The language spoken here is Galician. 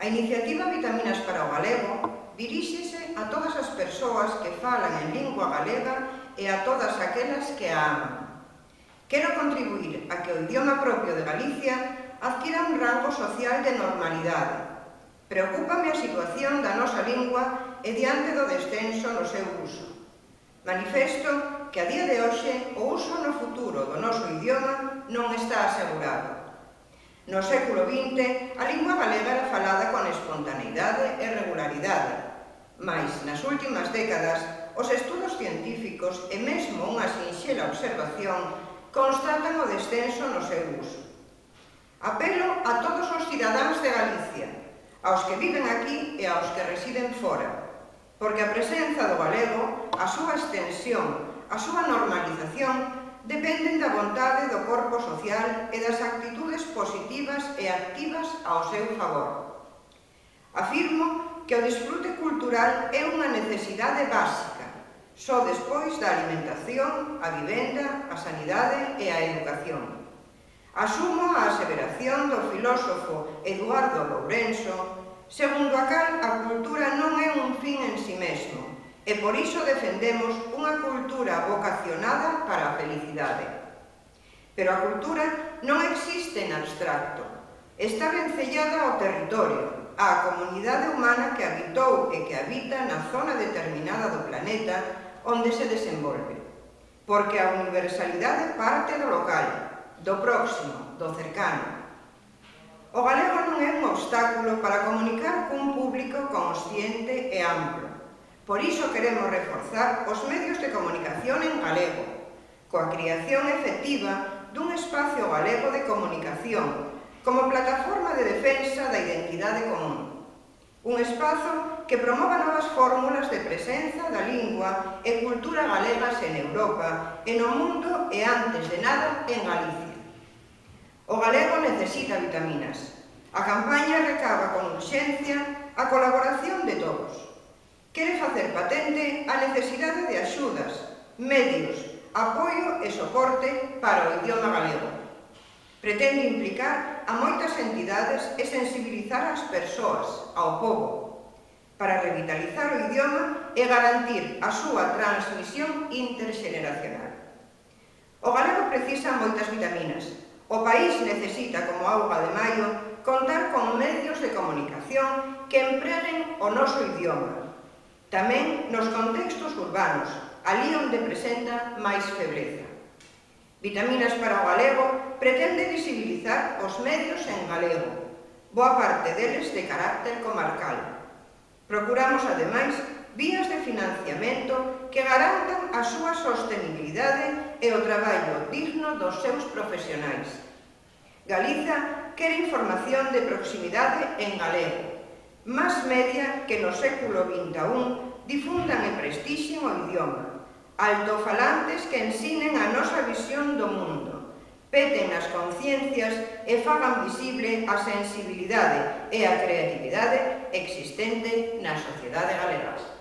iniciativa Vitaminas para o Galego diríxese a todas as persoas que falan en lingua galega e a todas aquelas que a aman. Quero contribuir a que o idioma propio de Galicia adquira un rango social de normalidade. Preocúpame a situación da nosa lingua e diante do descenso no seu uso. Manifesto que a día de hoxe o uso no futuro do noso idioma non está asegurado. No século XX, a lingua galega era falada con espontaneidade e regularidade, mais nas últimas décadas os estudos científicos e mesmo unha sinxela observación constatan o descenso no seu uso. Apelo a todos os cidadáns de Galicia, aos que viven aquí e aos que residen fora, porque a presenza do galego, a súa extensión, a súa normalización, dependen da vontade do corpo social e das actitudes positivas e activas ao seu favor. Afirmo que o disfrute cultural é unha necesidade básica, só despois da alimentación, a vivenda, a sanidade e a educación. Asumo a aseveración do filósofo Eduardo Lourenço, segundo a cal a cultura non é un fin en si mesmo, e por iso defendemos unha cultura vocacionada para a felicidade. Pero a cultura non existe en abstracto, está vencellada ao territorio, á comunidade humana que habitou e que habita na zona determinada do planeta onde se desenvolve, porque a universalidade parte do local, do próximo, do cercano. O galego non é un obstáculo para comunicar cun público consciente e amplo. Por iso queremos reforzar os medios de comunicación en galego, coa creación efectiva dun espacio galego de comunicación como plataforma de defensa da identidade común. Un espazo que promova novas fórmulas de presenza da lingua e cultura galegas en Europa, e no mundo e antes de nada en Galicia. O galego necesita vitaminas. A campaña recaba con urxencia a colaboración de todos. Quere facer patente a necesidade de axudas, medios, apoio e soporte para o idioma galego. Pretende implicar a moitas entidades e sensibilizar as persoas, ao povo, para revitalizar o idioma e garantir a súa transmisión interxeneracional. O galego precisa moitas vitaminas. O país necesita, como auga de maio, contar con medios de comunicación que empreguen o noso idioma, tamén nos contextos urbanos, alí onde presenta máis febreza. Vitaminas para o galego pretende visibilizar os medios en galego, boa parte deles de carácter comarcal. Procuramos, ademais, vías de financiamento que garantan a súa sostenibilidade e o traballo digno dos seus profesionais. Galiza quere información de proximidade en galego, más media que no século XXI difundan e prestixen o idioma, altofalantes que ensinen a nosa visión do mundo, peten as conciencias e fagan visible a sensibilidade e a creatividade existente na sociedade galega.